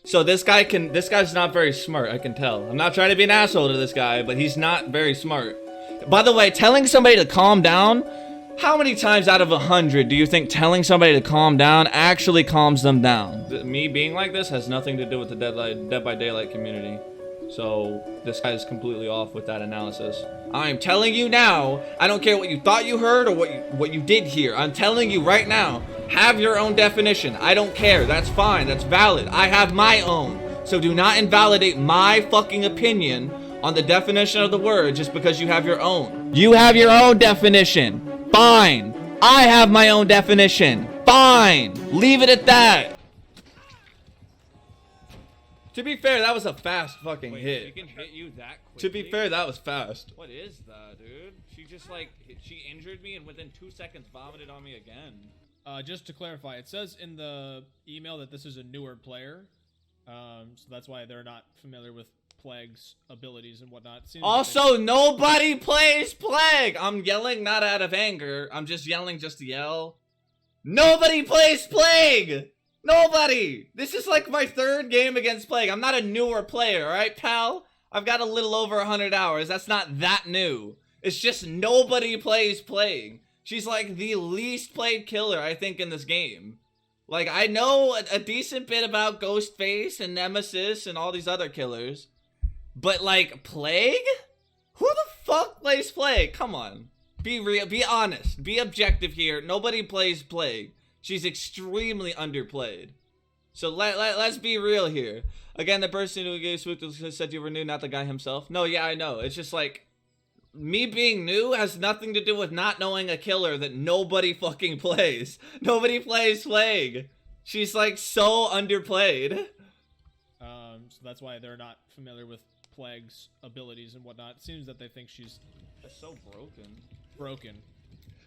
So this guy's not very smart, I can tell. I'm not trying to be an asshole to this guy, but he's not very smart. By the way, telling somebody to calm down, how many times out of 100 do you think telling somebody to calm down actually calms them down? Me being like this has nothing to do with the Dead by Daylight community. So this guy is completely off with that analysis. I'm telling you now, I don't care what you thought you heard or what you did hear. I'm telling you right now, have your own definition. I don't care. That's fine. That's valid. I have my own. So do not invalidate my fucking opinion on the definition of the word just because you have your own. You have your own definition. Fine. I have my own definition. Fine. Leave it at that. To be fair, that was a fast fucking hit. She can hit you that quickly? To be fair, that was fast. What is that, dude? She just like, she injured me and within 2 seconds vomited on me again. Just to clarify, it says in the email that this is a newer player. So that's why they're not familiar with Plague's abilities and whatnot. Also, nobody plays Plague! I'm yelling not out of anger. I'm just yelling just to yell. Nobody plays Plague! Nobody! This is like my 3rd game against Plague. I'm not a newer player, alright, pal? I've got a little over 100 hours. That's not that new. It's just nobody plays Plague. She's like the least played killer, I think, in this game. Like, I know a decent bit about Ghostface and Nemesis and all these other killers. But, like, Plague? Who the fuck plays Plague? Come on. Be real. Be honest. Be objective here. Nobody plays Plague. She's extremely underplayed. So let's be real here. Again, the person who gave Swoop said you were new, not the guy himself. No, yeah, I know. It's just like, me being new has nothing to do with not knowing a killer that nobody fucking plays. Nobody plays Plague. She's like so underplayed. So that's why they're not familiar with Plague's abilities and whatnot. It seems that they think she's so broken. Broken.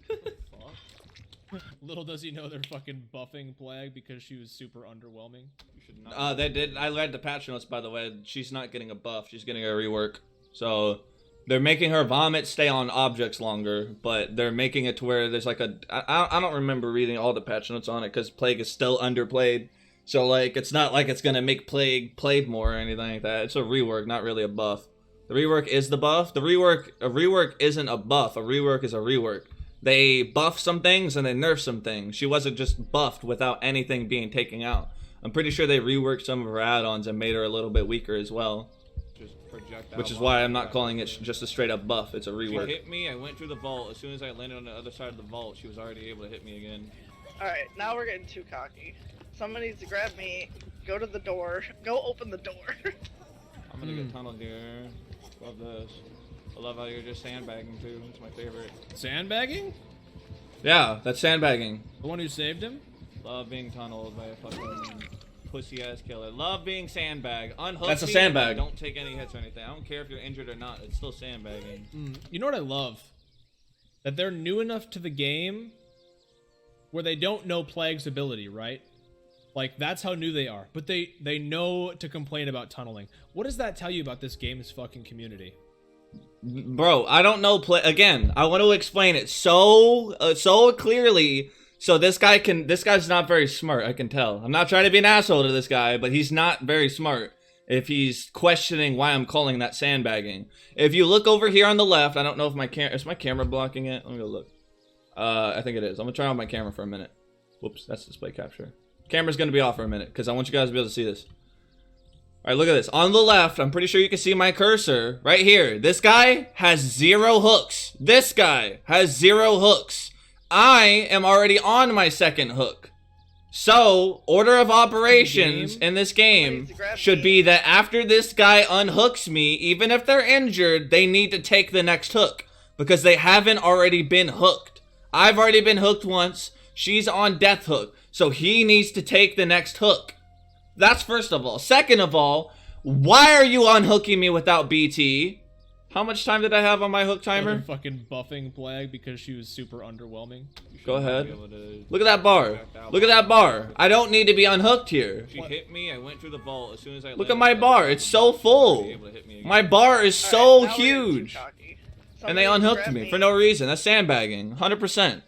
Fuck. Little does he know they're fucking buffing Plague because she was super underwhelming. You should not. They did. I read the patch notes, by the way. She's not getting a buff. She's getting a rework. So they're making her vomit stay on objects longer, but they're making it to where there's like a... I don't remember reading all the patch notes on it because Plague is still underplayed. So, like, it's not like it's going to make Plague played more or anything like that. It's a rework, not really a buff. The rework is the buff. A rework isn't a buff. A rework is a rework. They buff some things and they nerf some things. She wasn't just buffed without anything being taken out. I'm pretty sure they reworked some of her add-ons and made her a little bit weaker as well. Which is why I'm not calling it just a straight up buff. It's a rework. She hit me, I went through the vault. As soon as I landed on the other side of the vault, she was already able to hit me again. Alright, now we're getting too cocky. Someone needs to grab me, go to the door, go open the door. I'm gonna get tunneled here. Love this. I love how you're just sandbagging too. It's my favorite. Sandbagging? Yeah, that's sandbagging. The one who saved him? Love being tunneled by a fucking pussy ass killer. Love being sandbagged. Unhook That's a me, sandbag. Don't take any hits or anything. I don't care if you're injured or not. It's still sandbagging. You know what I love? That they're new enough to the game where they don't know Plague's ability, right? Like, that's how new they are. But they know to complain about tunneling. What does that tell you about this game's fucking community? Bro, I don't know. Again, I want to explain it so clearly. So this guy's not very smart, I can tell. I'm not trying to be an asshole to this guy, but he's not very smart if he's questioning why I'm calling that sandbagging. If you look over here on the left, I don't know if is my camera blocking it? Let me go look. I think it is. I'm gonna turn on my camera for a minute. Whoops, that's display capture. Camera's gonna be off for a minute because I want you guys to be able to see this. All right, look at this. On the left, I'm pretty sure you can see my cursor right here. This guy has 0 hooks. This guy has 0 hooks. I am already on my 2nd hook. So, order of operations in this game should be that after this guy unhooks me, even if they're injured, they need to take the next hook because they haven't already been hooked. I've already been hooked once. She's on death hook. So he needs to take the next hook. That's first of all. Second of all, why are you unhooking me without BT? How much time did I have on my hook timer? They're fucking buffing Plague because she was super underwhelming. Go ahead. Look at that bar. Look at that bar. I don't need to be unhooked here. She hit me, I went through the vault. As soon as I Look at my bar. It's so full. My bar is so huge. And they unhooked me for no reason. That's sandbagging. 100%.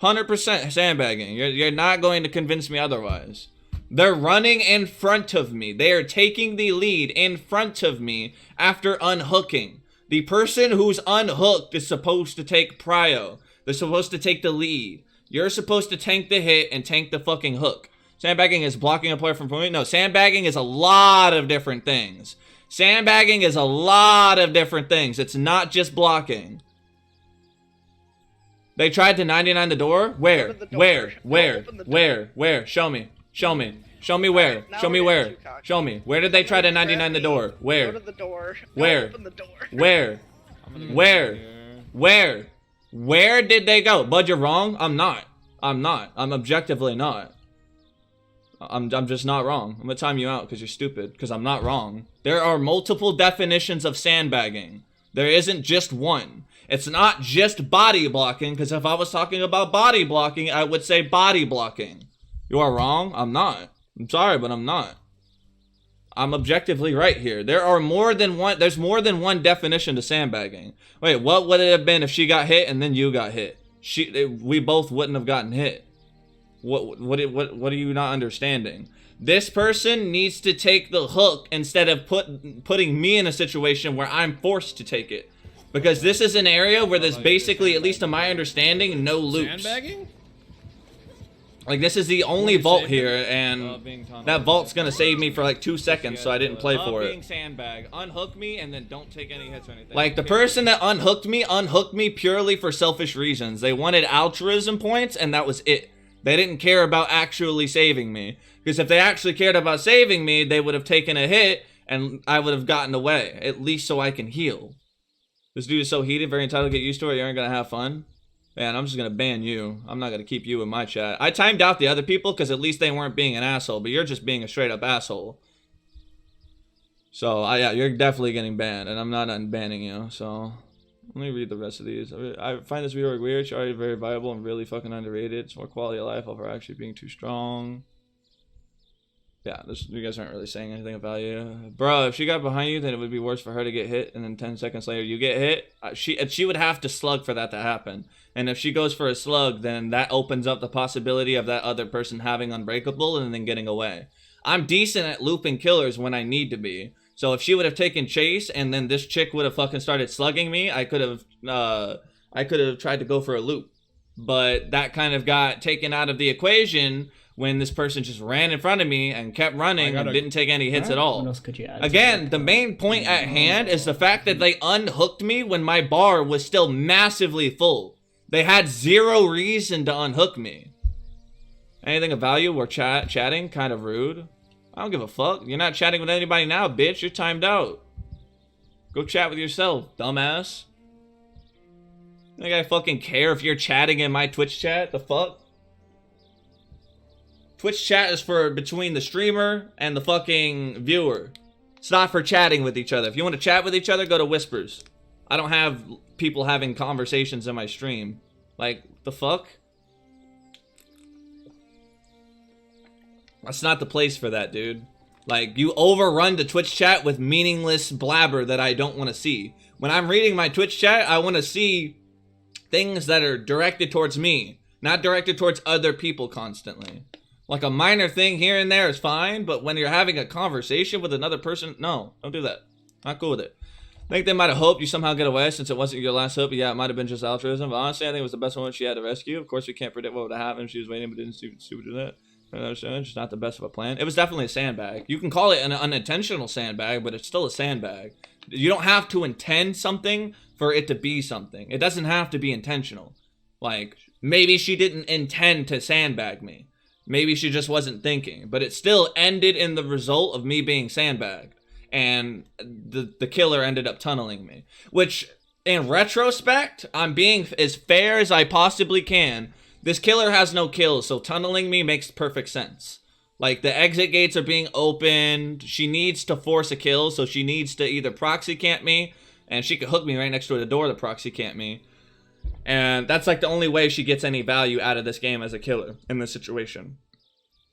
100% sandbagging. You're not going to convince me otherwise. They're running in front of me. They are taking the lead in front of me after unhooking. The person who's unhooked is supposed to take prio. They're supposed to take the lead. You're supposed to tank the hit and tank the fucking hook. Sandbagging is blocking a player from point. No, sandbagging is a lot of different things. Sandbagging is a lot of different things. It's not just blocking. They tried to 99 the door? Where? Open the door. Where? No, Where? open the door. Where? Show me. Show me. Show me where. Alright, now Show me we're where. getting too cocky. Show me. Where did they try to 99 the door? Go Where? to the door. No, Where? Open the door. Where? I'm gonna go Where? here. Where? Where did they go? Bud, you're wrong. I'm not. I'm objectively not. I'm just not wrong. I'm gonna time you out because you're stupid. Because I'm not wrong. There are multiple definitions of sandbagging. There isn't just one. It's not just body blocking. Because if I was talking about body blocking, I would say body blocking. You are wrong. I'm not. I'm sorry, but I'm not. I'm objectively right here. There are more than one. There's more than one definition to sandbagging. Wait, what would it have been if she got hit and then you got hit? We both wouldn't have gotten hit. What are you not understanding? This person needs to take the hook instead of putting me in a situation where I'm forced to take it. Because this is an area where there's basically, at least to my understanding, no loops. Sandbagging? Like, this is the only vault here, and Love being tunneled. that vault's gonna save me for like 2 seconds, so I didn't play Love for being it. sandbag. Unhook me and then don't take any hits or anything. Like, the person that unhooked me purely for selfish reasons. They wanted altruism points, and that was it. They didn't care about actually saving me. Because if they actually cared about saving me, they would have taken a hit, and I would have gotten away. At least so I can heal. This dude is so heated, very entitled, get used to it, you aren't gonna have fun. Man, I'm just gonna ban you. I'm not gonna keep you in my chat. I timed out the other people because at least they weren't being an asshole, but you're just being a straight up asshole. So, yeah, you're definitely getting banned, and I'm not unbanning you, so... Let me read the rest of these. I find this video weird. It's already very viable and really fucking underrated. It's more quality of life over actually being too strong. Yeah, you guys aren't really saying anything of value. Bro, if she got behind you, then it would be worse for her to get hit, and then 10 seconds later you get hit. She would have to slug for that to happen. And if she goes for a slug, then that opens up the possibility of that other person having unbreakable and then getting away. I'm decent at looping killers when I need to be. So if she would have taken chase and then this chick would have fucking started slugging me, I could have tried to go for a loop. But that kind of got taken out of the equation when this person just ran in front of me and kept running and didn't take any hits at all. What else could you add? Again, the main point at hand is the fact that they unhooked me when my bar was still massively full. They had zero reason to unhook me. Anything of value or chatting? Kind of rude. I don't give a fuck. You're not chatting with anybody now, bitch. You're timed out. Go chat with yourself, dumbass. You think I fucking care if you're chatting in my Twitch chat? The fuck? Twitch chat is for between the streamer and the fucking viewer. It's not for chatting with each other. If you want to chat with each other, go to Whispers. I don't have people having conversations in my stream. Like, the fuck? That's not the place for that, dude. Like, you overrun the Twitch chat with meaningless blabber that I don't want to see. When I'm reading my Twitch chat, I want to see things that are directed towards me, not directed towards other people constantly. Like, a minor thing here and there is fine, but when you're having a conversation with another person, no, don't do that. Not cool with it. I think they might have hoped you somehow get away since it wasn't your last hope. Yeah, it might have been just altruism, but honestly, I think it was the best one she had to rescue. Of course, we can't predict what would have happened if she was waiting, but didn't stupid do that. It's just not the best of a plan. It was definitely a sandbag. You can call it an unintentional sandbag, but it's still a sandbag. You don't have to intend something for it to be something. It doesn't have to be intentional. Like, maybe she didn't intend to sandbag me. Maybe she just wasn't thinking. But it still ended in the result of me being sandbagged. And the killer ended up tunneling me. Which, in retrospect, I'm being as fair as I possibly can. This killer has no kills, so tunneling me makes perfect sense. Like, the exit gates are being opened. She needs to force a kill, so she needs to either proxy camp me, and she could hook me right next to the door to proxy camp me. And that's like the only way she gets any value out of this game as a killer in this situation.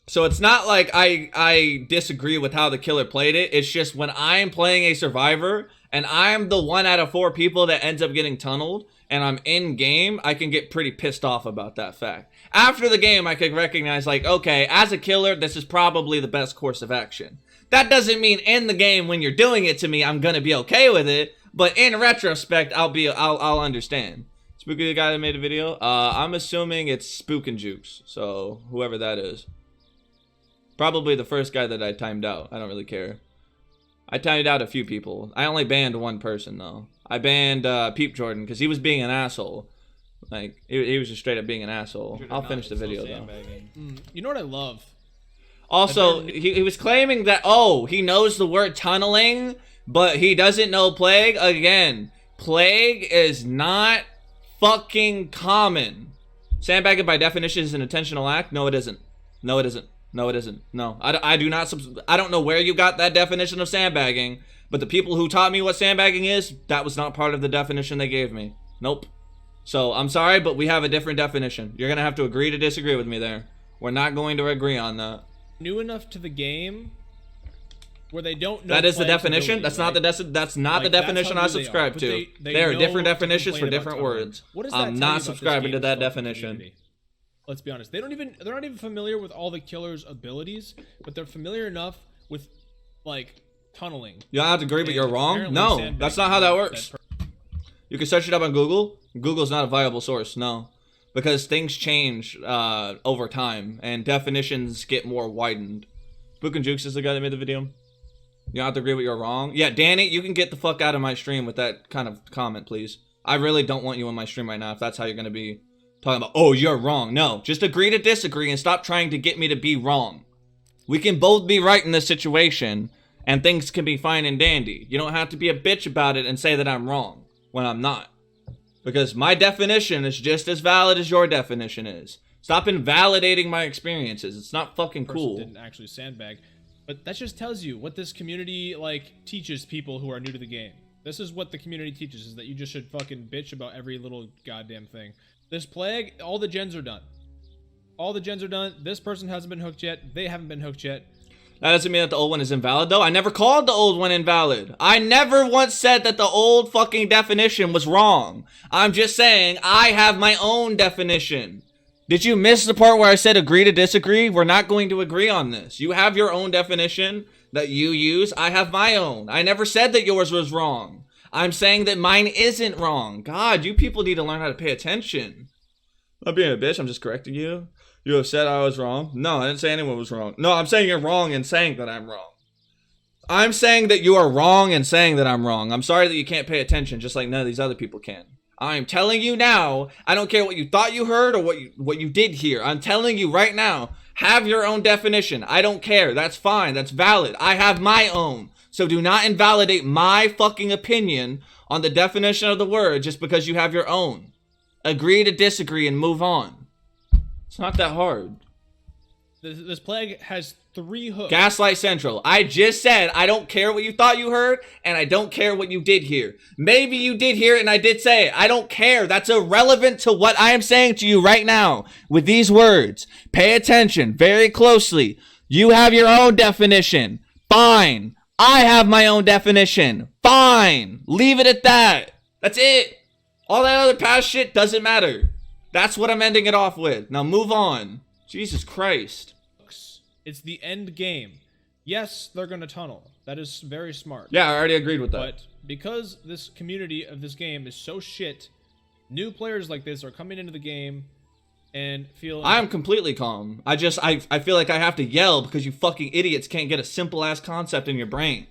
So it's not like I disagree with how the killer played it. It's just when I'm playing a survivor and I'm the 1 out of 4 people that ends up getting tunneled, and I'm in game, I can get pretty pissed off about that fact. After the game, I can recognize, like, okay, as a killer, this is probably the best course of action. That doesn't mean in the game when you're doing it to me, I'm gonna be okay with it, but in retrospect, I'll understand. Spooky, the guy that made a video? I'm assuming it's Spook and Jukes, so whoever that is. Probably the first guy that I timed out. I don't really care. I timed out a few people. I only banned one person, though. I banned Peep Jordan, because he was being an asshole. Like, he was just straight up being an asshole. I'll finish the video, though. You know what I love? Also, he was claiming that, oh, he knows the word tunneling, but he doesn't know Plague. Again, Plague is not fucking common. Sandbagging by definition is an intentional act. No, it isn't. No, it isn't. No, it isn't. No, I do not. I don't know where you got that definition of sandbagging, but the people who taught me what sandbagging is, that was not part of the definition they gave me. Nope. So I'm sorry, but we have a different definition. You're gonna have to agree to disagree with me there. We're not going to agree on that. New enough to the game where they don't know. That is the Plague's definition. ability, That's right? not the definition I subscribe to. There are different definitions for different words. What does that I'm tell you not about this subscribing to game's that fucking definition. community? Let's be honest. They're not even familiar with all the killer's abilities, but they're familiar enough with, like, tunneling. You don't have to agree, but you're wrong. Apparently No, sandbagging that's not how that is works. You can search it up on Google. Google's not a viable source. No, because things change over time and definitions get more widened. Spook and Jukes is the guy that made the video. You don't have to agree, but you're wrong. Yeah, Danny, you can get the fuck out of my stream with that kind of comment, please. I really don't want you on my stream right now if that's how you're gonna be talking about, oh, you're wrong. No, just agree to disagree and stop trying to get me to be wrong. We can both be right in this situation, and things can be fine and dandy. You don't have to be a bitch about it and say that I'm wrong when I'm not. Because my definition is just as valid as your definition is. Stop invalidating my experiences. It's not fucking cool. Didn't actually sandbag, but that just tells you what this community, like, teaches people who are new to the game. This is what the community teaches, is that you just should fucking bitch about every little goddamn thing. This Plague, all the gens are done. All the gens are done. This person hasn't been hooked yet. They haven't been hooked yet. That doesn't mean that the old one is invalid, though. I never called the old one invalid. I never once said that the old fucking definition was wrong. I'm just saying I have my own definition. Did you miss the part where I said agree to disagree? We're not going to agree on this. You have your own definition that you use. I have my own. I never said that yours was wrong. I'm saying that mine isn't wrong. God, you people need to learn how to pay attention. I'm not being a bitch. I'm just correcting you. You have said I was wrong. No, I didn't say anyone was wrong. No, I'm saying you're wrong in saying that I'm wrong. I'm saying that you are wrong in saying that I'm wrong. I'm sorry that you can't pay attention just like none of these other people can. I'm telling you now, I don't care what you thought you heard or what you did hear. I'm telling you right now, have your own definition. I don't care. That's fine. That's valid. I have my own. So do not invalidate my fucking opinion on the definition of the word just because you have your own. Agree to disagree and move on. It's not that hard. This Plague has 3 hooks. Gaslight Central. I just said I don't care what you thought you heard, and I don't care what you did hear. Maybe you did hear it and I did say it. I don't care. That's irrelevant to what I am saying to you right now with these words. Pay attention very closely. You have your own definition. Fine. I have my own definition. Fine. Leave it at that. That's it. All that other past shit doesn't matter. That's what I'm ending it off with. Now move on. Jesus Christ. It's the end game. Yes, they're going to tunnel. That is very smart. Yeah, I already agreed with that. But because this community of this game is so shit, new players like this are coming into the game and feel... I'm completely calm. I feel like I have to yell because you fucking idiots can't get a simple ass concept in your brain.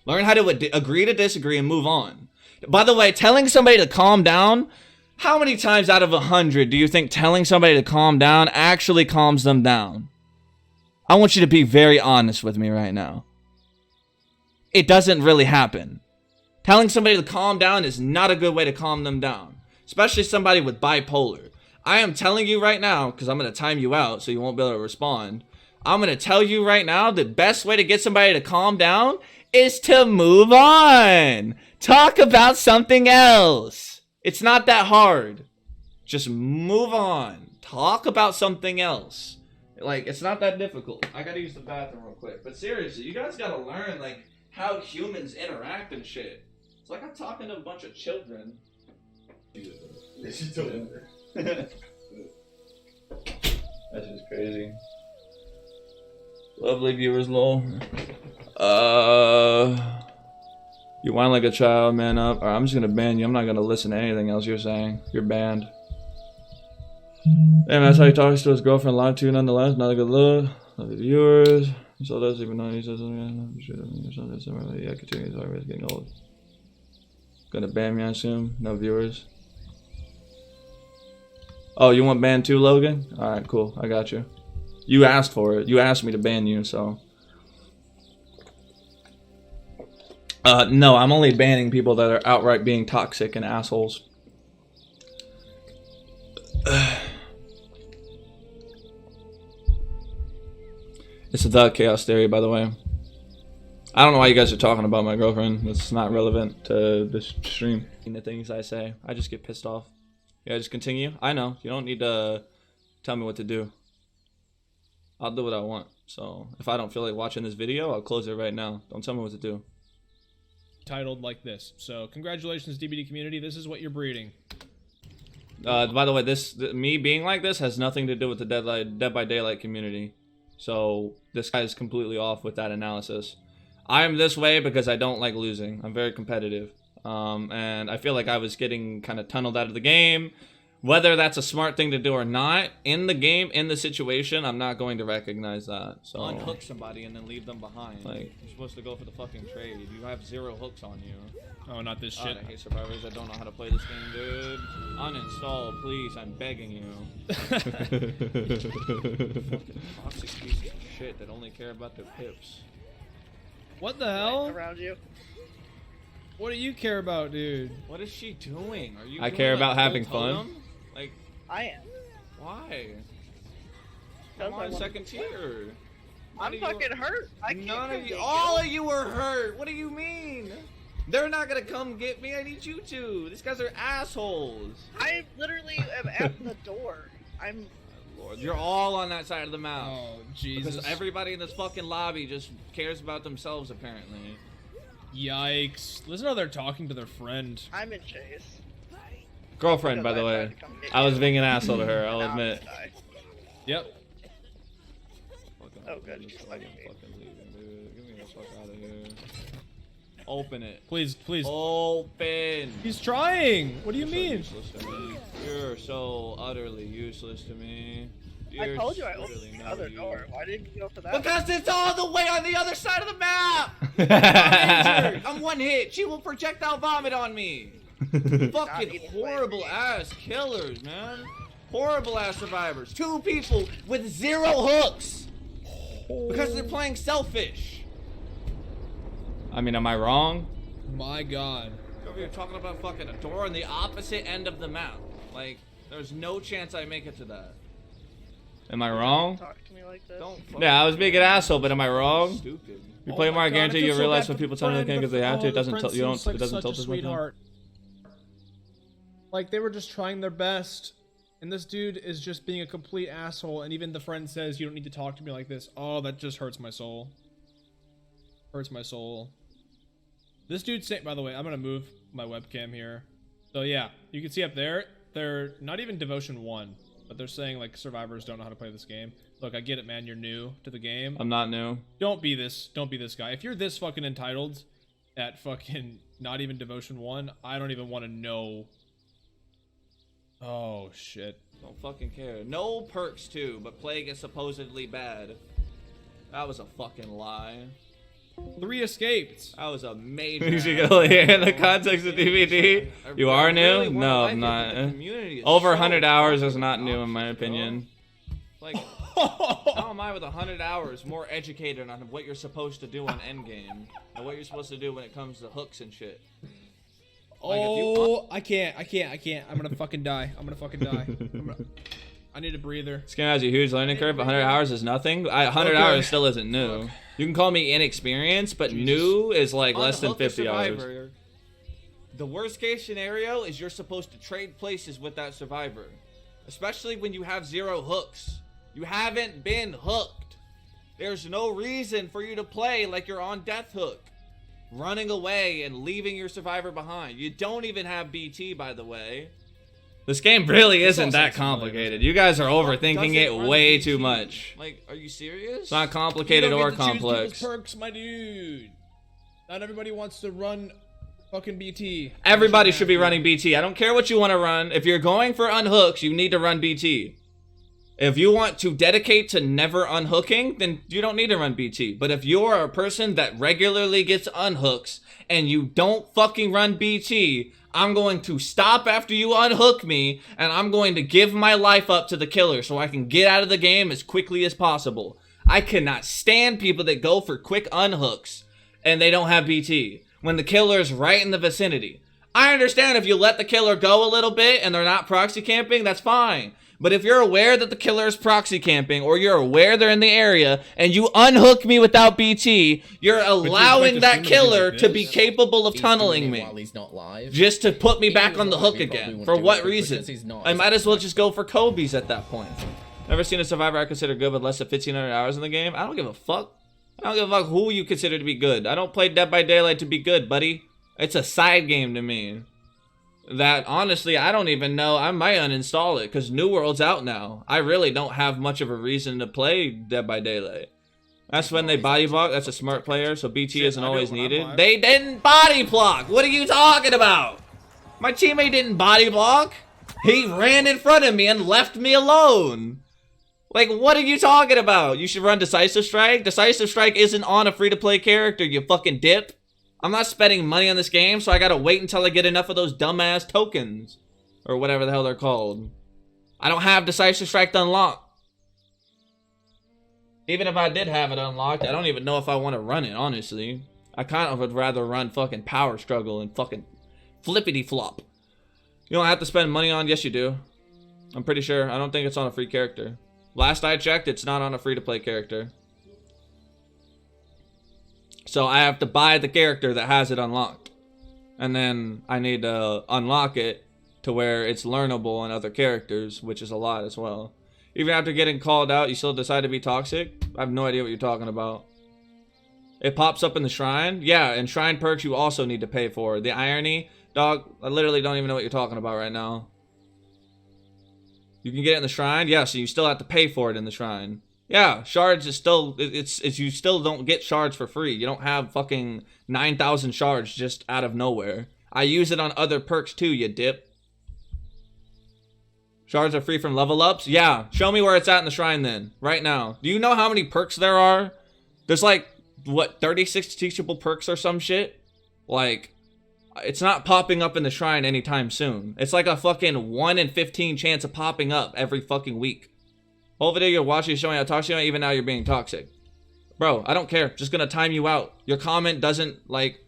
Learn how to agree to disagree and move on. By the way, telling somebody to calm down, how many times out of 100 do you think telling somebody to calm down actually calms them down? I want you to be very honest with me right now. It doesn't really happen. Telling somebody to calm down is not a good way to calm them down, especially somebody with bipolar. I am telling you right now, because I'm going to time you out so you won't be able to respond. I'm going to tell you right now, the best way to get somebody to calm down is to move on. Talk about something else. It's not that hard. Just move on. Talk about something else. Like, it's not that difficult. I gotta use the bathroom real quick. But seriously, you guys gotta learn, like, how humans interact and shit. It's like I'm talking to a bunch of children. That's just crazy. Lovely viewers, lol. You whine like a child, man up. Alright, I'm just gonna ban you. I'm not gonna listen to anything else you're saying. You're banned. Damn, that's how he talks to his girlfriend live too, nonetheless. Not a good look. Love the viewers. He still does even though he says something. Yeah, continue. Sorry, it's getting old. Gonna ban me, I assume. No viewers. Oh, you want banned too, Logan? Alright, cool. I got you. You asked for it. You asked me to ban you, so. No, I'm only banning people that are outright being toxic and assholes. It's the Chaos Theory, by the way. I don't know why you guys are talking about my girlfriend. It's not relevant to this stream. The things I say, I just get pissed off. Yeah, just continue. I know. You don't need to tell me what to do. I'll do what I want. So if I don't feel like watching this video, I'll close it right now. Don't tell me what to do. Titled like this. So congratulations, DBD community. This is what you're breeding. By the way, me being like this has nothing to do with the Dead by Daylight community. So this guy is completely off with that analysis. I am this way because I don't like losing. I'm very competitive. And I feel like I was getting kind of tunneled out of the game. Whether that's a smart thing to do or not, in the game, in the situation, I'm not going to recognize that. So Unhook somebody and then leave them behind. Like, you're supposed to go for the fucking trade. You have 0 hooks on you. Oh, not this God, shit. I hate survivors that don't know how to play this game, dude. Uninstall, please. I'm begging you. Fucking toxic pieces of shit that only care about their pips. What the hell? Around you. What do you care about, dude? What is she doing? Are you? I doing, care like, about full having fun. totem? Like, I am. why? Because I'm I on want second to tier. I'm fucking hurt. I can't None come of you. get All of you were hurt. What do you mean? They're not gonna come get me. I need you to. These guys are assholes. I literally am at the door. I'm. Lord, you're all on that side of the map. Oh, Jesus. Because everybody in this fucking lobby just cares about themselves, apparently. Yikes. Listen how they're talking to their friend. I'm in chase. girlfriend, by Because the I way. tried to come get I was you. being an asshole to her, I'll Now I'm admit. gonna die. Yep. Oh, good, she's letting me. Fucking leaving, dude. Get me the fuck out of here. Open it. Please, please. Open. He's trying. What do you You're so mean? useless to me. You're so utterly useless to me. I You're told you I literally opened the not other you. door. Why didn't you go for that? Because it's all the way on the other side of the map! I'm injured. I'm one hit. She will projectile vomit on me. Fucking even horrible ass killers, man. Horrible ass survivors. 2 people with 0 hooks. Because they're playing selfish. I mean, am I wrong? My God. You're over here talking about fucking a door on the opposite end of the map. Like, there's no chance I make it to that. Am I wrong? Talk to me like this. Don't fucking Yeah, I was being an asshole, but am I wrong? stupid. You Oh play my more, I God, guarantee feel you'll so realize bad when for people the tell you they friend, can because they have to. It the doesn't friend tell you don't. seems like It doesn't such tilt a as much. sweetheart. Like they were just trying their best, and this dude is just being a complete asshole. And even the friend says, "You don't need to talk to me like this." Oh, that just hurts my soul. Hurts my soul. This dude's saying, by the way, I'm gonna move my webcam here. So yeah, you can see up there, they're not even Devotion 1, but they're saying like survivors don't know how to play this game. Look, I get it, man. You're new to the game. I'm not new. Don't be this guy. If you're this fucking entitled at fucking not even Devotion 1, I don't even want to know. Oh shit. Don't fucking care. No perks too, but Plague is supposedly bad. That was a fucking lie. 3 escaped. That was a major. You should go here in the context of DVD. You are new? really wanna No, like I'm it, not. but the community is Over so 100 hours is fucking not new in toxic, my bro. opinion. Like, how am I with 100 hours more educated on what you're supposed to do on endgame and what you're supposed to do when it comes to hooks and shit? Like, if you- Oh, I can't. I'm gonna fucking die. I need a breather. This game has a huge learning curve. 100 hours is nothing. 100 Okay. hours still isn't new. You can call me inexperienced, but new is like less than Unhook a 50 hours. survivor. The worst case scenario is you're supposed to trade places with that survivor, especially when you have 0 hooks. You haven't been hooked. There's no reason for you to play like you're on death hook. running away and leaving your survivor behind. You don't even have BT, by the way. This game really isn't that complicated. You guys are overthinking it way too much. Like, are you serious? It's not complicated or complex. Perks, my dude. Not everybody wants to run fucking BT. Everybody should be running BT. I don't care what you want to run. If you're going for unhooks, you need to run BT. If you want to dedicate to never unhooking, then you don't need to run BT. But if you're a person that regularly gets unhooks and you don't fucking run BT, I'm going to stop after you unhook me, and I'm going to give my life up to the killer so I can get out of the game as quickly as possible. I cannot stand people that go for quick unhooks and they don't have BT when the killer's right in the vicinity. I understand if you let the killer go a little bit and they're not proxy camping, that's fine. But if you're aware that the killer is proxy camping, or you're aware they're in the area, and you unhook me without BT, you're allowing that killer to be capable of tunneling me. While he's not live. Just to put me back on the hook again. For what reason? I might as well just go for Kobe's at that point. Never seen a survivor I consider good with less than 1,500 hours in the game? I don't give a fuck. I don't give a fuck who you consider to be good. I don't play Dead by Daylight to be good, buddy. It's a side game to me. That, honestly, I don't even know. I might uninstall it, because New World's out now. I really don't have much of a reason to play Dead by Daylight. That's when they body block. That's a smart player, so BT isn't always needed. They didn't body block! What are you talking about? My teammate didn't body block. He ran in front of me and left me alone. Like, what are you talking about? You should run Decisive Strike? Decisive Strike isn't on a free-to-play character, you fucking dip. I'm not spending money on this game, so I gotta wait until I get enough of those dumbass tokens. Or whatever the hell they're called. I don't have Decisive Strike unlocked. Even if I did have it unlocked, I don't even know if I want to run it, honestly. I kind of would rather run fucking Power Struggle and fucking Flippity Flop. You don't have to spend money on, yes you do. I'm pretty sure. I don't think it's on a free character. Last I checked, it's not on a free-to-play character. So I have to buy the character that has it unlocked. And then I need to unlock it to where it's learnable on other characters, which is a lot as well. Even after getting called out, you still decide to be toxic? I have no idea what you're talking about. It pops up in the shrine? Yeah, and shrine perks you also need to pay for. The irony, dog, I literally don't even know what you're talking about right now. You can get it in the shrine? Yeah, so you still have to pay for it in the shrine. Yeah, shards is still, it's you still don't get shards for free. You don't have fucking 9,000 shards just out of nowhere. I use it on other perks too, you dip. Shards are free from level ups? Yeah, show me where it's at in the shrine then, right now. Do you know how many perks there are? There's like, what, 36 teachable perks or some shit? Like, it's not popping up in the shrine anytime soon. It's like a fucking 1 in 15 chance of popping up every fucking week. Whole video you're watching is showing how toxic you are, even now you're being toxic. Bro, I don't care. Just gonna time you out. Your comment doesn't, like,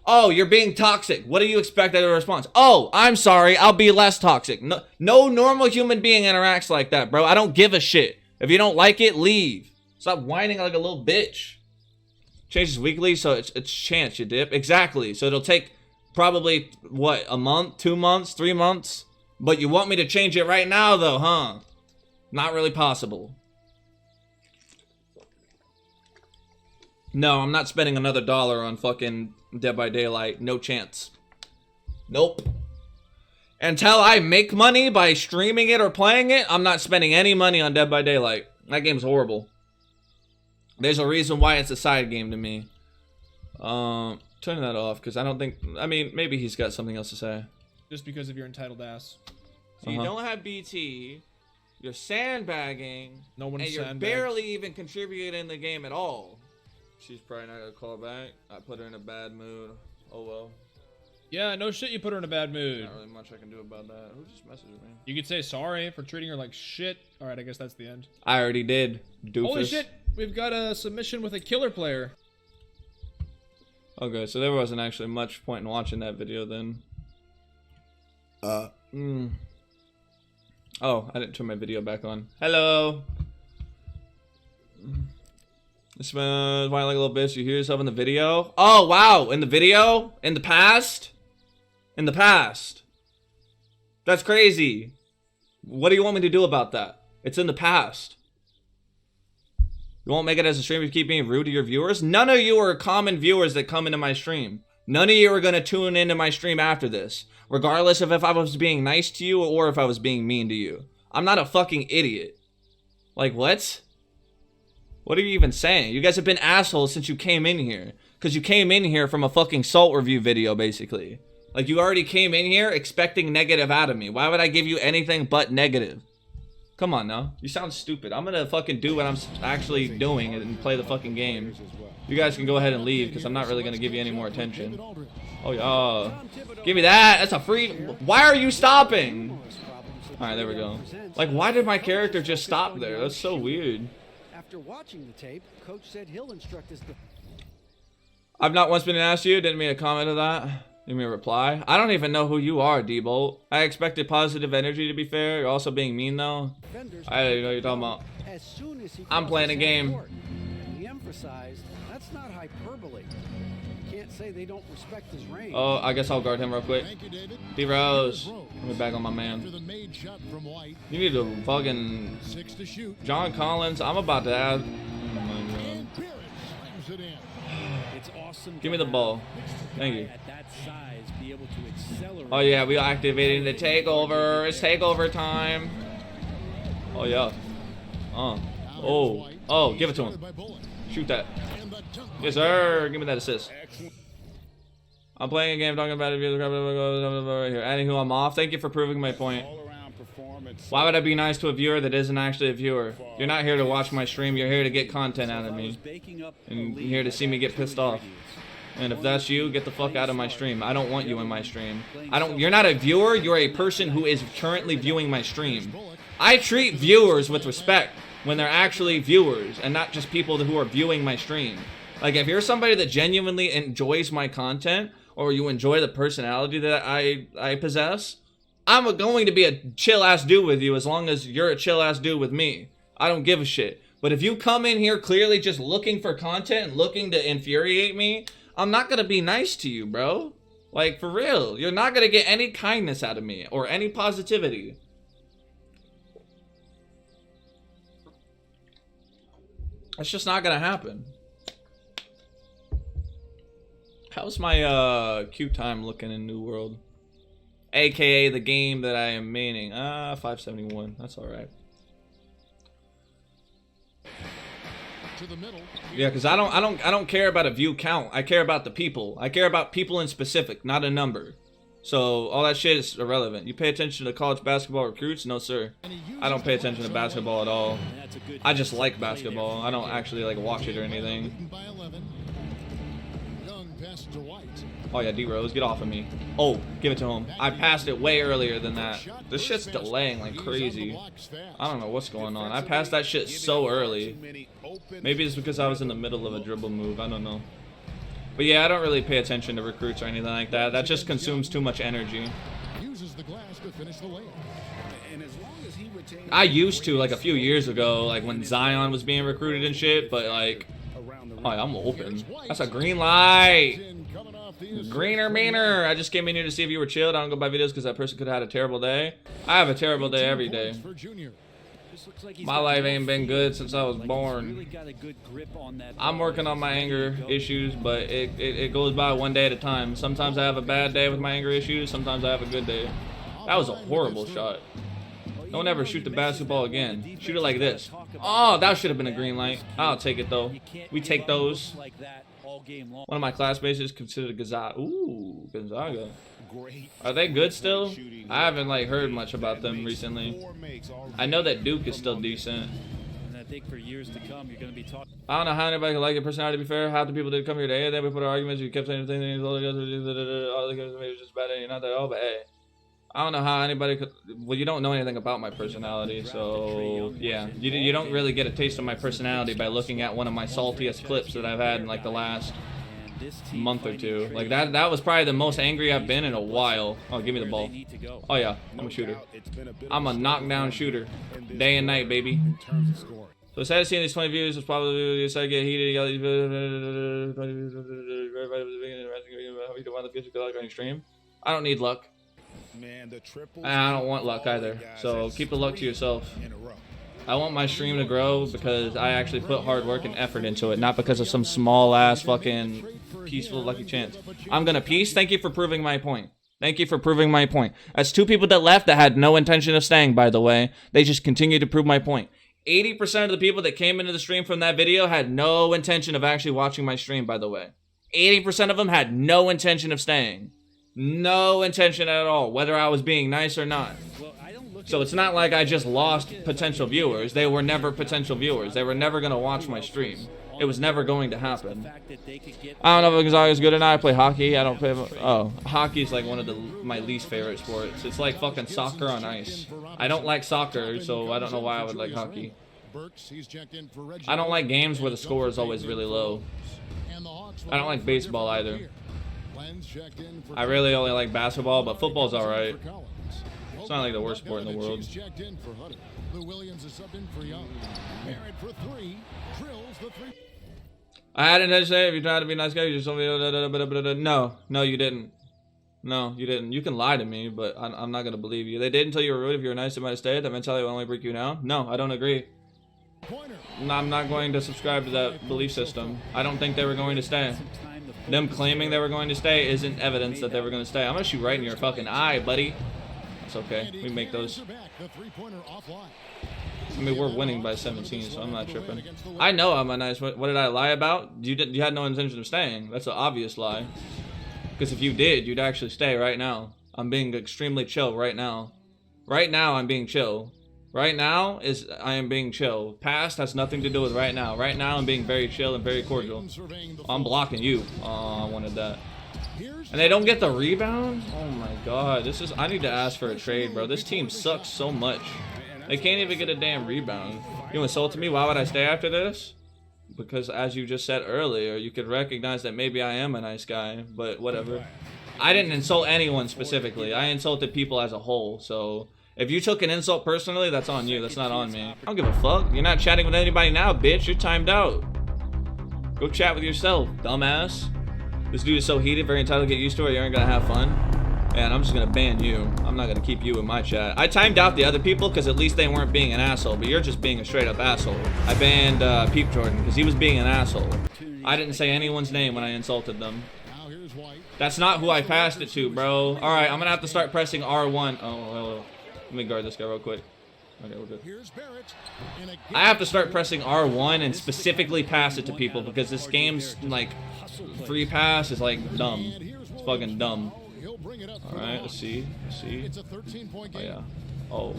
oh, you're being toxic. What do you expect out of a response? Oh, I'm sorry. I'll be less toxic. No normal human being interacts like that, bro. I don't give a shit. If you don't like it, leave. Stop whining like a little bitch. Changes weekly, so it's chance, you dip. Exactly. So it'll take probably, what, a month, 2 months, 3 months? But you want me to change it right now, though, huh? Not really possible. No, I'm not spending another $1 on fucking Dead by Daylight. No chance. Nope. Until I make money by streaming it or playing it, I'm not spending any money on Dead by Daylight. That game's horrible. There's a reason why it's a side game to me. Turn that off, because I don't think... I mean, maybe he's got something else to say. Just because of your entitled ass. So you don't have BT... You're sandbagging, no one and you're barely even contributing in the game at all. She's probably not gonna call back. I put her in a bad mood. Oh well. Yeah, no shit, you put her in a bad mood. Not really much I can do about that. Who just messaged me? You could say sorry for treating her like shit. Alright, I guess that's the end. I already did, doofus. Holy shit, we've got a submission with a killer player. Okay, so there wasn't actually much point in watching that video then. Oh, I didn't turn my video back on. Hello. This man whining like a little bitch. You hear yourself in the video? Oh, wow. In the video? In the past? In the past. That's crazy. What do you want me to do about that? It's in the past. You won't make it as a stream if you keep being rude to your viewers? None of you are common viewers that come into my stream. None of you are going to tune into my stream after this, regardless of if I was being nice to you or if I was being mean to you. I'm not a fucking idiot. Like, what? What are you even saying? You guys have been assholes since you came in here. Because you came in here from a fucking Salt review video, basically. Like, you already came in here expecting negative out of me. Why would I give you anything but negative? Come on now. You sound stupid. I'm gonna fucking do what I'm actually doing and play the fucking game. You guys can go ahead and leave because I'm not really gonna give you any more attention. Oh yeah. Give me that. That's a free. Why are you stopping? Alright, there we go. Like, why did my character just stop there? That's so weird. After watching the tape, coach said he'll instruct us. I've not once been asked you. Didn't mean a comment to that. Give me a reply. I don't even know who you are, D-Bolt. I expected positive energy, to be fair. You're also being mean, though. I don't even know what you're talking about. As soon as he I'm playing a game. court, he emphasized that's not hyperbole. Can't say they don't respect his range. Oh, I guess I'll guard him real quick. Thank you, David. D-Rose. Let me back on my To man. the made shot from White. You need to fucking... 6 to shoot. John Collins. I'm about to have... And Pierce slams it in. It's awesome. Give me the ball. Thank you. At that size, be able to accelerate. Oh yeah, we are activating the takeover. It's takeover time. Oh yeah. Oh, give it to him. Shoot that. Yes sir. Give me that assist. I'm playing a game talking about it right here. Anywho, I'm off. Thank you for proving my point. Why would I be nice to a viewer that isn't actually a viewer? You're not here to watch my stream. You're here to get content out of me. And you're here to see me get pissed off. And if that's you, get the fuck out of my stream. I don't want you in my stream. You're not a viewer, you're a person who is currently viewing my stream. I treat viewers with respect when they're actually viewers and not just people who are viewing my stream. Like, if you're somebody that genuinely enjoys my content, or you enjoy the personality that I possess, I'm going to be a chill-ass dude with you as long as you're a chill-ass dude with me. I don't give a shit. But if you come in here clearly just looking for content and looking to infuriate me, I'm not gonna be nice to you, bro. Like, for real. You're not gonna get any kindness out of me or any positivity. It's just not gonna happen. How's my queue time looking in New World? AKA the game that I am maining. 571. That's alright. To the middle. Yeah, because I don't care about a view count. I care about the people. I care about people in specific, not a number. So all that shit is irrelevant. You pay attention to college basketball recruits? No, sir. I don't pay attention to basketball at all. I just like basketball. I don't actually like watch it or anything. Leading by 11. Young pass to White. Oh yeah, D-Rose, get off of me. Oh, give it to him. I passed it way earlier than that. This shit's delaying like crazy. I don't know what's going on. I passed that shit so early. Maybe it's because I was in the middle of a dribble move. I don't know. But yeah, I don't really pay attention to recruits or anything like that. That just consumes too much energy. Uses the glass to finish the layup. And as long as he retains I used to, like a few years ago, like when Zion was being recruited and shit, but like, around the oh yeah, I'm open. That's a green light. Coming off the Greener, meaner. I just came in here to see if you were chilled. I don't go by videos because that person could have had a terrible day. I have a terrible day every day. for Junior. This looks like he's My got life no ain't been finger. good since I was Like he's born. really got a good grip on that I'm ball. working on my Ready anger to go. issues, but it goes by one day at a time. Sometimes I have a bad day with my anger issues. Sometimes I have a good day. That was a horrible shot. Don't ever shoot the basketball again. Shoot it like this. Oh, that should have been a green light. I'll take it though. You can't We take give up those. like that all game long. One of my classmates is considered Gonzaga. Ooh, Gonzaga. Great. Are they good still? I haven't like heard much about them recently. I know that Duke is still decent. And I think for years to come, you're going to be talking. I don't know how anybody can like your personality. To be fair, half the people did come here today. Then we put our arguments. You kept saying things. All the guys maybe just bad. And you're not that all, but hey, I don't know how anybody could. Well, you don't know anything about my personality, so yeah, you don't really get a taste of my personality by looking at one of my saltiest clips that I've had in like the last And this team month or finding two. Trey Like Young, that was probably the most angry I've been in a while. Oh, give me the where ball. they need to go. Oh yeah, I'm a shooter. I'm a knockdown shooter, day and night, baby. In terms of scoring. So sad to see these 20 views. It's probably I get heated. How you want the future good luck on your stream? I don't need luck. Man, the triple. And I don't want luck either. So keep the luck to yourself. In a row. I want my stream to grow because I actually put hard work and effort into it, not because of some small ass fucking peaceful lucky chance. I'm gonna peace. Thank you for proving my point. Thank you for proving my point. That's 2 people that left that had no intention of staying, by the way. They just continue to prove my point. 80% of the people that came into the stream from that video had no intention of actually watching my stream, by the way. 80% of them had no intention of staying. No intention at all, whether I was being nice or not. So it's not like I just lost potential viewers. They were never potential viewers. They were never going to watch my stream. It was never going to happen. I don't know if Gonzaga's good or not. I play hockey. I don't play... Oh, hockey is like one of my least favorite sports. It's like fucking soccer on ice. I don't like soccer, so I don't know why I would like hockey. I don't like games where the score is always really low. I don't like baseball either. I really only like basketball, but football's alright. It's not like the worst sport in the world. I had an say if you try to be a nice guy, you just told me no, you didn't. No, you didn't. You can lie to me, but I'm not gonna believe you. They did until you were rude. If you were nice, they might have stayed. That mentality will only break you down. No, I don't agree. No, I'm not going to subscribe to that belief system. I don't think they were going to stay. Them claiming they were going to stay isn't evidence that they were going to stay. I'm gonna shoot right in your fucking eye, buddy. It's okay. We make those. I mean, we're winning by 17, so I'm not tripping. I know I'm a nice... What did I lie about? You had no intention of staying. That's an obvious lie. Because if you did, you'd actually stay right now. I'm being extremely chill right now. Right now, I'm being chill. Right now, I am being chill. Past has nothing to do with right now. Right now, I'm being very chill and very cordial. I'm blocking you. Oh, I wanted that. And they don't get the rebound? Oh my god. I need to ask for a trade, bro. This team sucks so much. They can't even get a damn rebound. You insulted me? Why would I stay after this? Because as you just said earlier, you could recognize that maybe I am a nice guy, but whatever. I didn't insult anyone specifically. I insulted people as a whole, so if you took an insult personally, that's on you. That's not on me. I don't give a fuck. You're not chatting with anybody now, bitch. You're timed out. Go chat with yourself, dumbass. This dude is so heated, very entitled to get used to it. You aren't gonna have fun. Man, I'm just gonna ban you. I'm not gonna keep you in my chat. I timed out the other people because at least they weren't being an asshole, but you're just being a straight up asshole. I banned Peep Jordan because he was being an asshole. I didn't say anyone's name when I insulted them. That's not who I passed it to, bro. Alright, I'm gonna have to start pressing R1. Oh, let me guard this guy real quick. Okay, we're good. I have to start pressing R1 and specifically pass it to people because this game's like free pass is like dumb. It's fucking dumb. Alright, let's see. Let's see. Oh yeah. Oh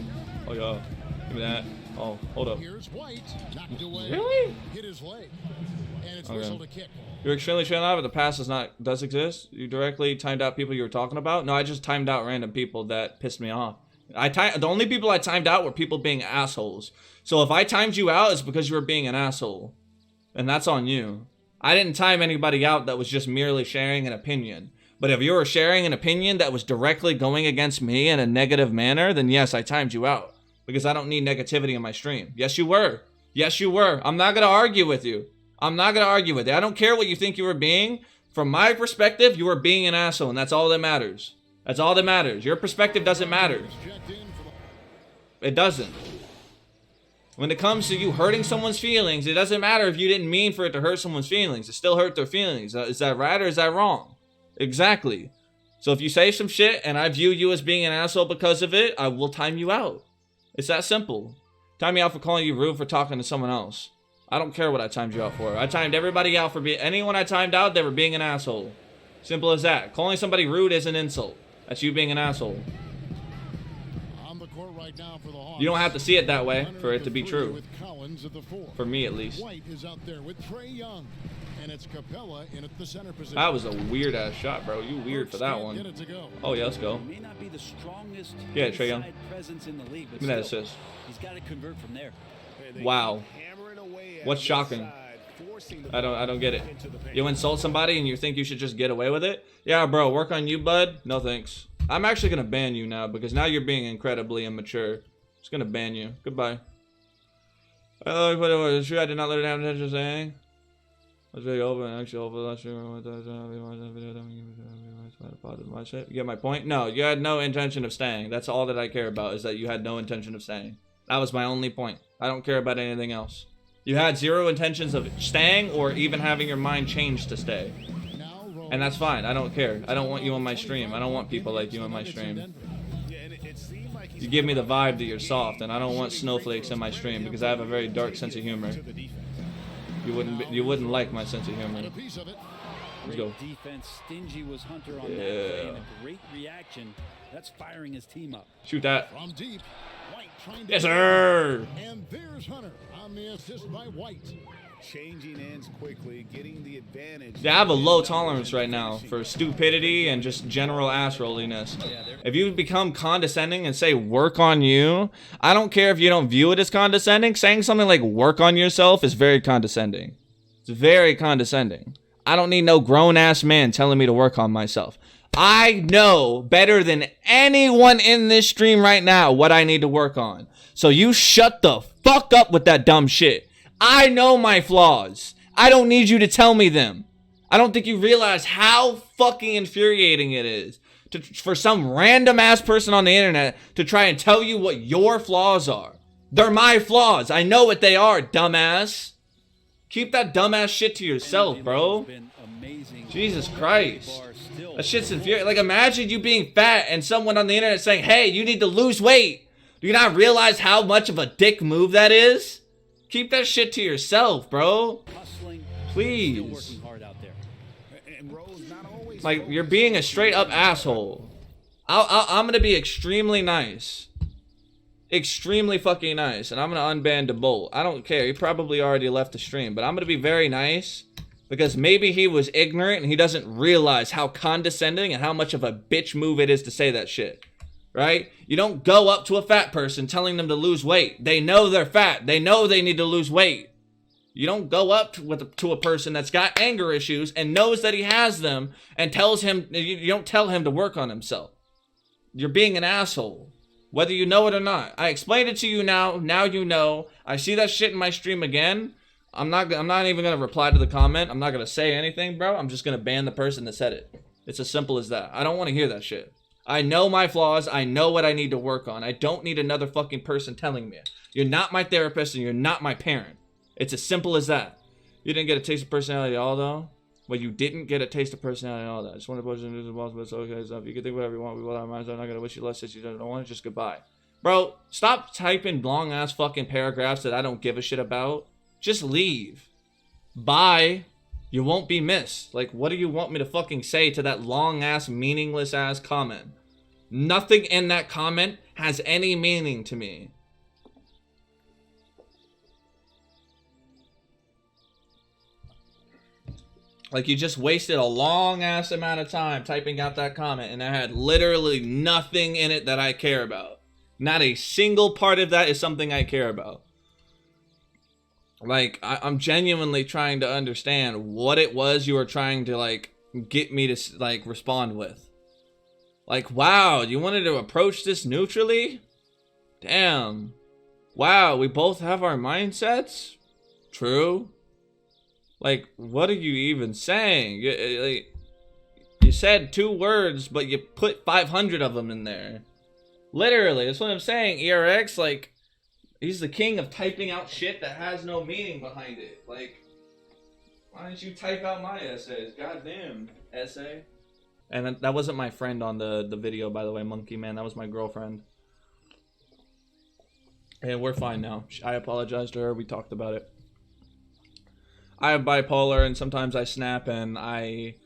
yeah. Give me that. Oh, hold up. Really? Okay. You're extremely chill out, but the pass does exist. You directly timed out people you were talking about? No, I just timed out random people that pissed me off. The only people I timed out were people being assholes. So if I timed you out, it's because you were being an asshole. And that's on you. I didn't time anybody out that was just merely sharing an opinion. But if you were sharing an opinion that was directly going against me in a negative manner, then yes, I timed you out. Because I don't need negativity in my stream. Yes, you were. Yes, you were. I'm not going to argue with you. I'm not going to argue with you. I don't care what you think you were being. From my perspective, you were being an asshole, and that's all that matters. That's all that matters. Your perspective doesn't matter. It doesn't. When it comes to you hurting someone's feelings, it doesn't matter if you didn't mean for it to hurt someone's feelings. It still hurt their feelings. Is that right or is that wrong? Exactly. So if you say some shit and I view you as being an asshole because of it, I will time you out. It's that simple. Time me out for calling you rude for talking to someone else. I don't care what I timed you out for. I timed everybody out for being... Anyone I timed out, they were being an asshole. Simple as that. Calling somebody rude is an insult. That's you being an asshole. You don't have to see it that way for it to be true. For me, at least. That was a weird ass shot, bro. You weird for that one. Oh yeah, let's go. Yeah, Trae Young. Give me that assist. Wow. What's shocking? I don't get it. You insult somebody and you think you should just get away with it? Yeah, bro. Work on you, bud. No thanks. I'm actually gonna ban you now because now you're being incredibly immature. Just gonna ban you. Goodbye. It's true. I did not let it down attention saying. Let's really over and actually over last year. You get my point? No, you had no intention of staying. That's all that I care about is that you had no intention of staying. That was my only point. I don't care about anything else. You had zero intentions of staying or even having your mind changed to stay. And that's fine. I don't care. I don't want you on my stream. I don't want people like you on my stream. You give me the vibe that you're soft, and I don't want snowflakes in my stream because I have a very dark sense of humor. You wouldn't like my sense of humor. Let's go. Defense, stingy was Hunter on that play, and a great reaction. That's firing his team up. Shoot that. From deep, White trying to Yes, sir. And there's Hunter on the assist by White. Changing ends quickly, getting the advantage. Yeah, I have a low tolerance right now for stupidity and just general ass rolliness. If you become condescending and say work on you, I don't care if you don't view it as condescending. Saying something like work on yourself is very condescending. It's very condescending. I don't need no grown ass man telling me to work on myself. I know better than anyone in this stream right now what I need to work on. So you shut the fuck up with that dumb shit. I know my flaws. I don't need you to tell me them. I don't think you realize how fucking infuriating it is for some random ass person on the internet to try and tell you what your flaws are. They're my flaws. I know what they are, dumbass. Keep that dumbass shit to yourself, bro. Jesus Christ. That shit's infuriating. Like, imagine you being fat and someone on the internet saying, hey, you need to lose weight. Do you not realize how much of a dick move that is? Keep that shit to yourself, bro. Please. Like, you're being a straight up asshole. I'm gonna be extremely nice. Extremely fucking nice. And I'm gonna unban DeBolt. I don't care. He probably already left the stream. But I'm gonna be very nice. Because maybe he was ignorant and he doesn't realize how condescending and how much of a bitch move it is to say that shit. Right? You don't go up to a fat person telling them to lose weight. They know they're fat. They know they need to lose weight. You don't go up to a person that's got anger issues and knows that he has them and tells him, you don't tell him to work on himself. You're being an asshole. Whether you know it or not. I explained it to you now. Now you know. I see that shit in my stream again. I'm not even going to reply to the comment. I'm not going to say anything, bro. I'm just going to ban the person that said it. It's as simple as that. I don't want to hear that shit. I know my flaws. I know what I need to work on. I don't need another fucking person telling me. You're not my therapist and you're not my parent. It's as simple as that. You didn't get a taste of personality at all, though? Well, you didn't get a taste of personality at all, though. I just want to push into the balls, but it's okay. So if you can think whatever you want, we will have minds. I'm not going to wish you less if you don't want it. Just goodbye. Bro, stop typing long-ass fucking paragraphs that I don't give a shit about. Just leave. Bye. You won't be missed. Like, what do you want me to fucking say to that long-ass, meaningless-ass comment? Nothing in that comment has any meaning to me. Like, you just wasted a long-ass amount of time typing out that comment, and it had literally nothing in it that I care about. Not a single part of that is something I care about. Like, I'm genuinely trying to understand what it was you were trying to, like, get me to, like, respond with. Like, wow, you wanted to approach this neutrally? Damn. Wow, we both have our mindsets? True. Like, what are you even saying? You said 2 words, but you put 500 of them in there. Literally, that's what I'm saying, ERX. Like, he's the king of typing out shit that has no meaning behind it. Like, why don't you type out my essays? Goddamn, essay. And that wasn't my friend on the video, by the way, Monkey Man. That was my girlfriend. And we're fine now. I apologized to her. We talked about it. I have bipolar, and sometimes I snap, and I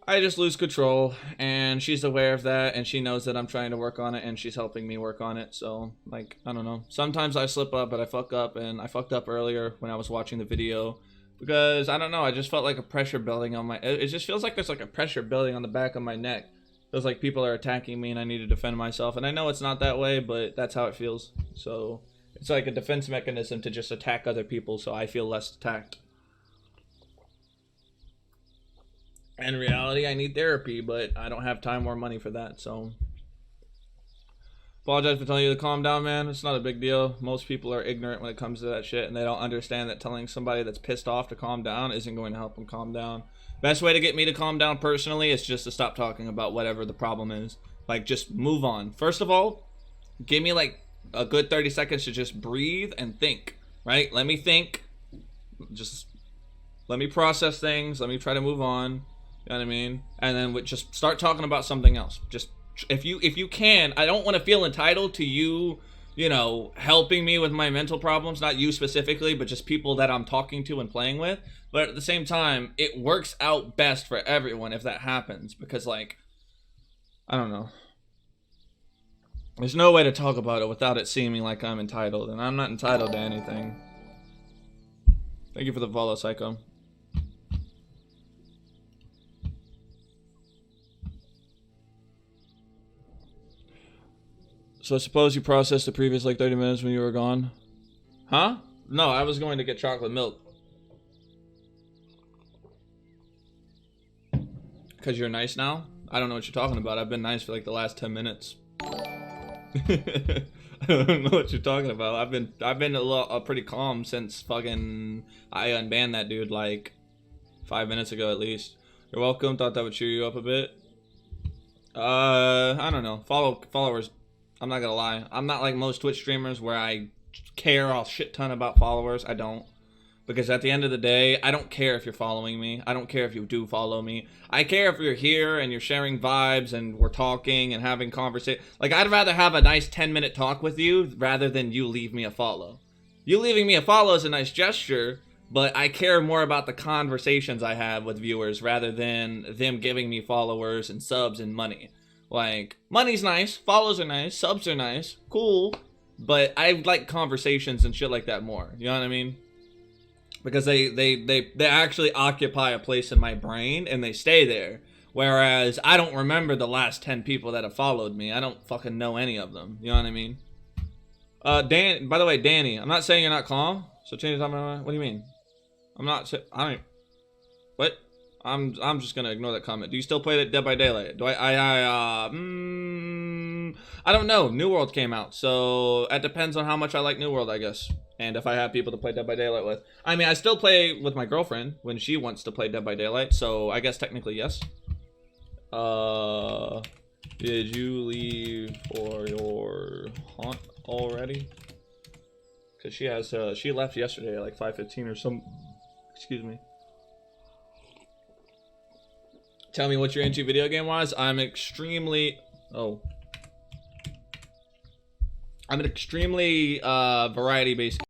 just lose control. And she's aware of that, and she knows that I'm trying to work on it, and she's helping me work on it. So, like, I don't know. Sometimes I slip up, but I fuck up, and I fucked up earlier when I was watching the video. Because, I don't know, I just felt like a pressure building on my... It just feels like there's like a pressure building on the back of my neck. It feels like people are attacking me and I need to defend myself. And I know it's not that way, but that's how it feels. So, it's like a defense mechanism to just attack other people so I feel less attacked. In reality, I need therapy, but I don't have time or money for that, so... Apologize for telling you to calm down, man. It's not a big deal. Most people are ignorant when it comes to that shit, and they don't understand that telling somebody that's pissed off to calm down isn't going to help them calm down. Best way to get me to calm down personally is just to stop talking about whatever the problem is. Like, just move on. First of all, give me like a good 30 seconds to just breathe and think, right? Let me think. Just let me process things. Let me try to move on. You know what I mean? And then just start talking about something else. Just if you can, I don't want to feel entitled to you, you know, helping me with my mental problems, not you specifically, but just people that I'm talking to and playing with. But at the same time, it works out best for everyone if that happens, because, like, I don't know. There's no way to talk about it without it seeming like I'm entitled, and I'm not entitled to anything. Thank you for the follow, Psycho. So I suppose you processed the previous, like, 30 minutes when you were gone? Huh? No, I was going to get chocolate milk. Because you're nice now? I don't know what you're talking about. I've been nice for, like, the last 10 minutes. I don't know what you're talking about. I've been pretty calm since fucking I unbanned that dude like 5 minutes ago at least. You're welcome. Thought that would cheer you up a bit. I don't know. Followers. I'm not gonna lie. I'm not like most Twitch streamers where I care a shit ton about followers. I don't. Because at the end of the day, I don't care if you're following me. I don't care if you do follow me. I care if you're here and you're sharing vibes and we're talking and having conversation. Like, I'd rather have a nice 10-minute talk with you rather than you leave me a follow. You leaving me a follow is a nice gesture, but I care more about the conversations I have with viewers rather than them giving me followers and subs and money. Like, money's nice, follows are nice, subs are nice, cool, but I like conversations and shit like that more. You know what I mean? Because they actually occupy a place in my brain and they stay there. Whereas I don't remember the last 10 people that have followed me. I don't fucking know any of them. You know what I mean? Dan, by the way, Danny, I'm not saying you're not calm. So change the time. What do you mean? I'm not. What? I'm just gonna ignore that comment. Do you still play Dead by Daylight? Do I don't know. New World came out, so it depends on how much I like New World, I guess. And if I have people to play Dead by Daylight with. I mean, I still play with my girlfriend when she wants to play Dead by Daylight, so I guess technically yes. Did you leave for your haunt already? Because she has, she left yesterday at like 5:15 or some. Excuse me. Tell me what you're into video game wise. I'm extremely variety based